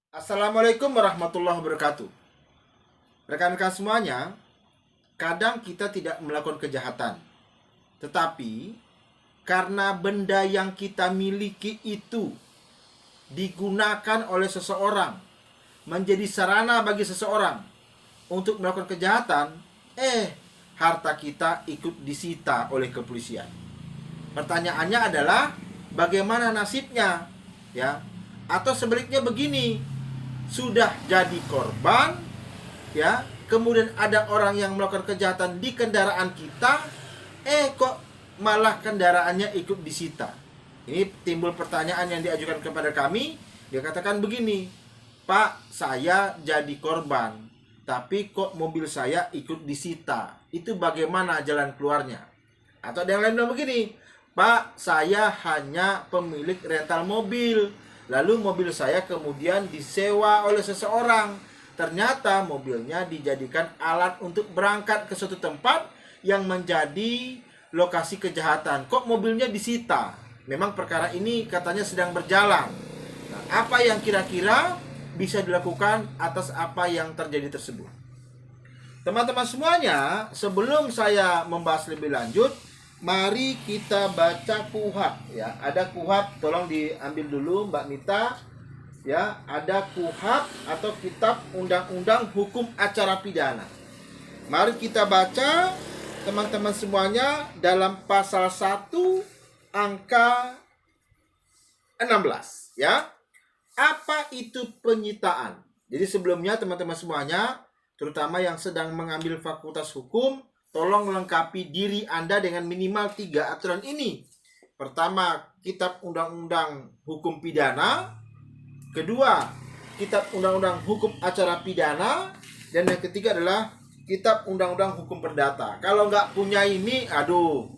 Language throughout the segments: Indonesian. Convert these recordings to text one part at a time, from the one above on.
Assalamualaikum warahmatullahi wabarakatuh. Rekan-rekan semuanya, kadang kita tidak melakukan kejahatan. Tetapi, karena benda yang kita miliki itu digunakan oleh seseorang, menjadi sarana bagi seseorang untuk melakukan kejahatan, harta kita ikut disita oleh kepolisian. Pertanyaannya adalah, bagaimana nasibnya? Ya, atau sebaliknya begini, sudah jadi korban, ya, kemudian ada orang yang melakukan kejahatan di kendaraan kita, kok malah kendaraannya ikut disita. Ini timbul pertanyaan yang diajukan kepada kami. Dia katakan begini, Pak, saya jadi korban, tapi kok mobil saya ikut disita. Itu bagaimana jalan keluarnya? Atau ada yang lain bilang begini, Pak, saya hanya pemilik rental mobil, lalu mobil saya kemudian disewa oleh seseorang. Ternyata mobilnya dijadikan alat untuk berangkat ke suatu tempat yang menjadi lokasi kejahatan. Kok mobilnya disita? Memang perkara ini katanya sedang berjalan. Nah, apa yang kira-kira bisa dilakukan atas apa yang terjadi tersebut? Teman-teman semuanya, sebelum saya membahas lebih lanjut, mari kita baca KUHP, ya. Ada KUHP, tolong diambil dulu Mbak Mita. Ya, ada KUHP atau Kitab Undang-Undang Hukum Acara Pidana. Mari kita baca teman-teman semuanya dalam pasal 1 angka 16, ya. Apa itu penyitaan? Jadi sebelumnya teman-teman semuanya, terutama yang sedang mengambil fakultas hukum, tolong melengkapi diri Anda dengan minimal 3 aturan ini. Pertama, Kitab Undang-Undang Hukum Pidana. Kedua, Kitab Undang-Undang Hukum Acara Pidana. Dan yang ketiga adalah Kitab Undang-Undang Hukum Perdata. Kalau nggak punya ini,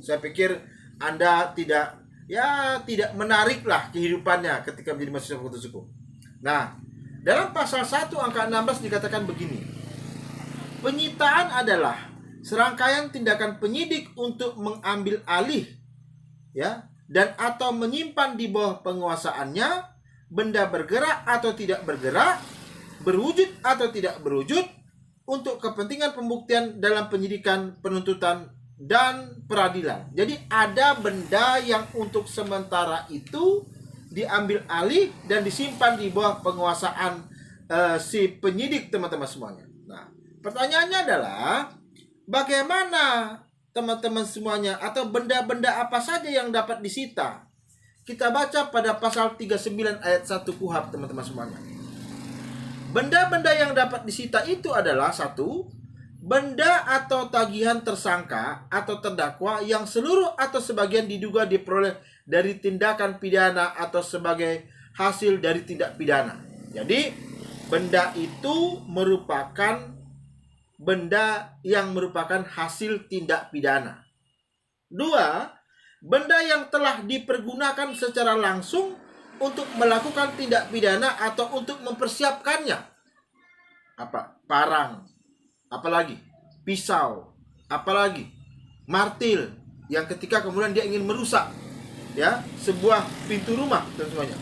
saya pikir Anda tidak menarik lah kehidupannya ketika menjadi mahasiswa fakultas hukum. Nah, dalam pasal 1 angka 16 dikatakan begini. Penyitaan adalah serangkaian tindakan penyidik untuk mengambil alih, ya, dan atau menyimpan di bawah penguasaannya benda bergerak atau tidak bergerak, berwujud atau tidak berwujud, untuk kepentingan pembuktian dalam penyidikan, penuntutan, dan peradilan. Jadi ada benda yang untuk sementara itu diambil alih dan disimpan di bawah penguasaan si penyidik, teman-teman semuanya. Nah, pertanyaannya adalah, bagaimana teman-teman semuanya, atau benda-benda apa saja yang dapat disita? Kita baca pada pasal 39 ayat 1 KUHP, teman-teman semuanya. Benda-benda yang dapat disita itu adalah: 1. Benda atau tagihan tersangka atau terdakwa yang seluruh atau sebagian diduga diperoleh dari tindakan pidana atau sebagai hasil dari tindak pidana. Jadi, benda itu merupakan benda yang merupakan hasil tindak pidana. 2. Benda yang telah dipergunakan secara langsung untuk melakukan tindak pidana atau untuk mempersiapkannya. Apa? Parang. Apalagi? Pisau. Apalagi? Martil. Yang ketika kemudian dia ingin merusak, ya, sebuah pintu rumah dan semuanya.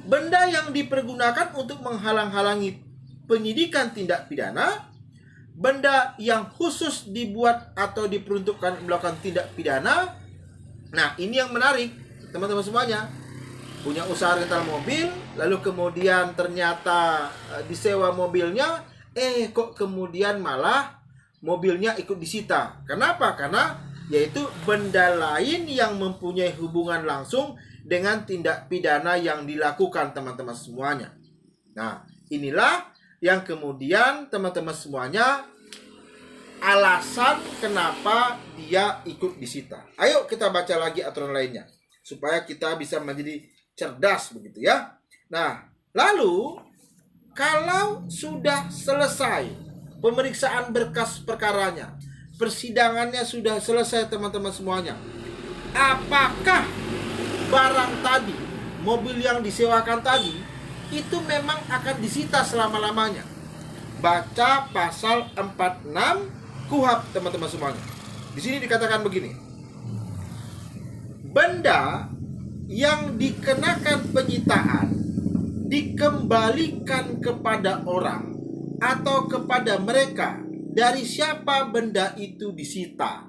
Benda yang dipergunakan untuk menghalang-halangi penyidikan tindak pidana. Benda yang khusus dibuat atau diperuntukkan melakukan tindak pidana. Nah, ini yang menarik, teman-teman semuanya. Punya usaha rental mobil, lalu kemudian ternyata disewa mobilnya, kok kemudian malah mobilnya ikut disita. Kenapa? Karena yaitu benda lain yang mempunyai hubungan langsung dengan tindak pidana yang dilakukan, teman-teman semuanya. Nah, inilah yang kemudian teman-teman semuanya alasan kenapa dia ikut disita. Ayo kita baca lagi aturan lainnya supaya kita bisa menjadi cerdas, begitu ya. Nah, lalu kalau sudah selesai pemeriksaan berkas perkaranya, persidangannya sudah selesai, teman-teman semuanya, apakah barang tadi, mobil yang disewakan tadi, itu memang akan disita selama-lamanya? Baca pasal 46 KUHP, teman-teman semuanya. Di sini dikatakan begini. Benda yang dikenakan penyitaan dikembalikan kepada orang atau kepada mereka dari siapa benda itu disita,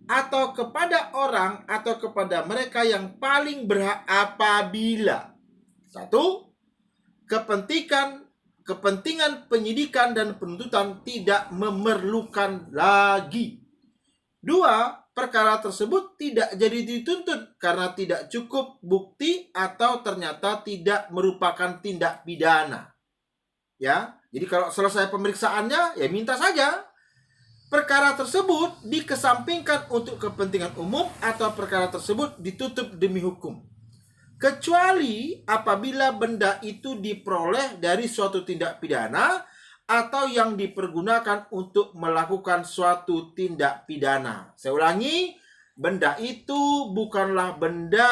atau kepada orang atau kepada mereka yang paling berhak apabila: satu, kepentingan penyidikan dan penuntutan tidak memerlukan lagi. Dua, perkara tersebut tidak jadi dituntut karena tidak cukup bukti atau ternyata tidak merupakan tindak pidana. Ya, jadi kalau selesai pemeriksaannya, ya minta saja perkara tersebut dikesampingkan untuk kepentingan umum atau perkara tersebut ditutup demi hukum. Kecuali apabila benda itu diperoleh dari suatu tindak pidana atau yang dipergunakan untuk melakukan suatu tindak pidana. Saya ulangi, benda itu bukanlah benda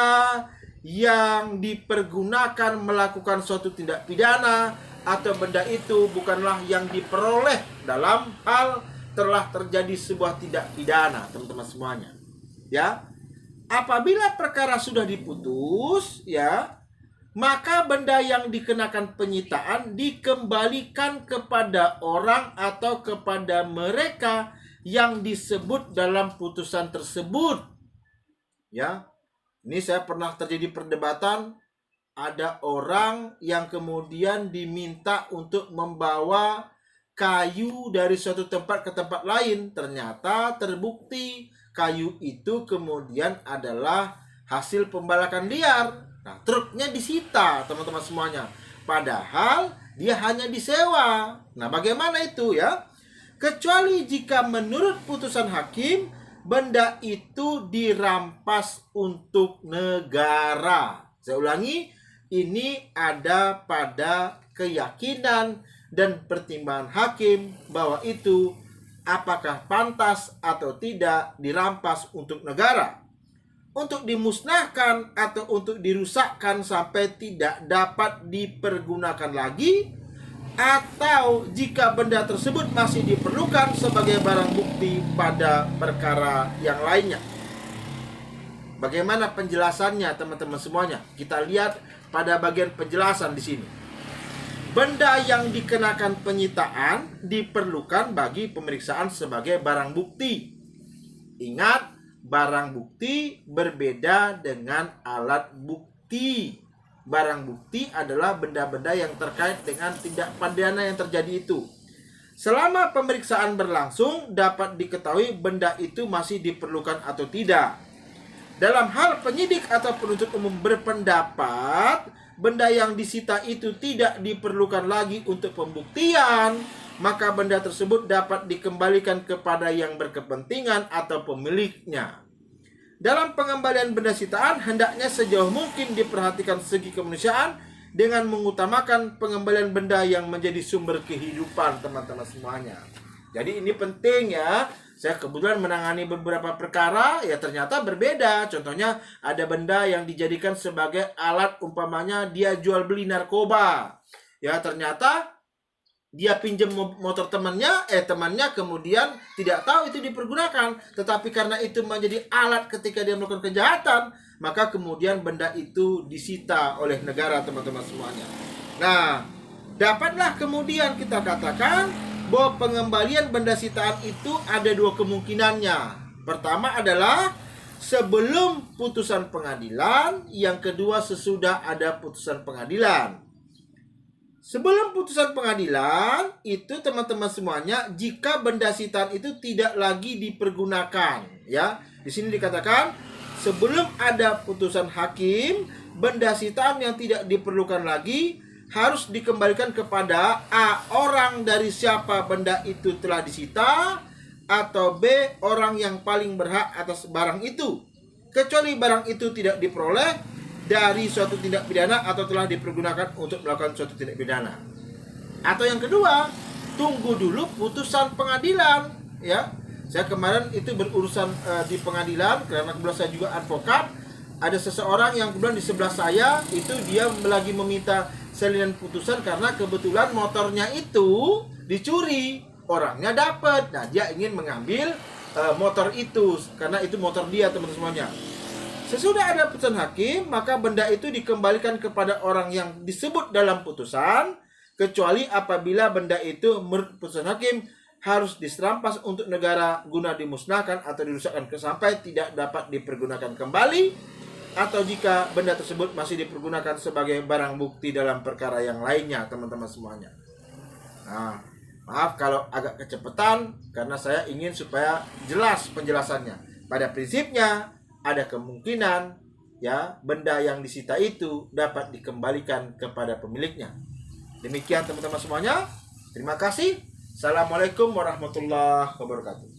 yang dipergunakan melakukan suatu tindak pidana, atau benda itu bukanlah yang diperoleh dalam hal telah terjadi sebuah tindak pidana, teman-teman semuanya. Ya, apabila perkara sudah diputus, ya, maka benda yang dikenakan penyitaan dikembalikan kepada orang atau kepada mereka yang disebut dalam putusan tersebut. Ya, ini saya pernah terjadi perdebatan. Ada orang yang kemudian diminta untuk membawa kayu dari suatu tempat ke tempat lain. Ternyata terbukti kayu itu kemudian adalah hasil pembalakan liar. Nah, truknya disita, teman-teman semuanya. Padahal dia hanya disewa. Nah, bagaimana itu ya? Kecuali jika menurut putusan hakim, benda itu dirampas untuk negara. Saya ulangi, ini ada pada keyakinan dan pertimbangan hakim bahwa itu apakah pantas atau tidak dirampas untuk negara, untuk dimusnahkan atau untuk dirusakkan sampai tidak dapat dipergunakan lagi, atau jika benda tersebut masih diperlukan sebagai barang bukti pada perkara yang lainnya. Bagaimana penjelasannya, teman-teman semuanya? Kita lihat pada bagian penjelasan di sini. Benda yang dikenakan penyitaan diperlukan bagi pemeriksaan sebagai barang bukti. Ingat, barang bukti berbeda dengan alat bukti. Barang bukti adalah benda-benda yang terkait dengan tindak pidana yang terjadi itu. Selama pemeriksaan berlangsung, dapat diketahui benda itu masih diperlukan atau tidak. Dalam hal penyidik atau penuntut umum berpendapat benda yang disita itu tidak diperlukan lagi untuk pembuktian, maka benda tersebut dapat dikembalikan kepada yang berkepentingan atau pemiliknya. Dalam pengembalian benda sitaan, hendaknya sejauh mungkin diperhatikan segi kemanusiaan dengan mengutamakan pengembalian benda yang menjadi sumber kehidupan, teman-teman semuanya. Jadi ini penting ya. Saya kebetulan menangani beberapa perkara, ya ternyata berbeda. Contohnya ada benda yang dijadikan sebagai alat, umpamanya dia jual beli narkoba. Ya ternyata dia pinjam motor temannya, temannya kemudian tidak tahu itu dipergunakan. Tetapi karena itu menjadi alat ketika dia melakukan kejahatan, maka kemudian benda itu disita oleh negara, teman-teman semuanya. Nah, dapatlah kemudian kita katakan bahwa pengembalian benda sitaan itu ada dua kemungkinannya. Pertama adalah sebelum putusan pengadilan, yang kedua sesudah ada putusan pengadilan. Sebelum putusan pengadilan itu, teman-teman semuanya, jika benda sitaan itu tidak lagi dipergunakan, ya. Di sini dikatakan sebelum ada putusan hakim, benda sitaan yang tidak diperlukan lagi harus dikembalikan kepada A, orang dari siapa benda itu telah disita, atau B, orang yang paling berhak atas barang itu, kecuali barang itu tidak diperoleh dari suatu tindak pidana atau telah dipergunakan untuk melakukan suatu tindak pidana. Atau yang kedua, tunggu dulu putusan pengadilan, ya. Saya kemarin itu berurusan di pengadilan karena kebetulan saya juga advokat. Ada seseorang yang kebetulan di sebelah saya itu dia lagi meminta salinan putusan karena kebetulan motornya itu dicuri, orangnya dapat. Nah, dia ingin mengambil motor itu karena itu motor dia, teman-teman semuanya. Sesudah ada putusan hakim, maka benda itu dikembalikan kepada orang yang disebut dalam putusan, kecuali apabila benda itu menurut putusan hakim harus diserampas untuk negara guna dimusnahkan atau dirusakkan sampai tidak dapat dipergunakan kembali, atau jika benda tersebut masih dipergunakan sebagai barang bukti dalam perkara yang lainnya, teman-teman semuanya. Nah, maaf kalau agak kecepatan karena saya ingin supaya jelas penjelasannya. Pada prinsipnya ada kemungkinan ya benda yang disita itu dapat dikembalikan kepada pemiliknya. Demikian teman-teman semuanya. Terima kasih. Assalamualaikum warahmatullahi wabarakatuh.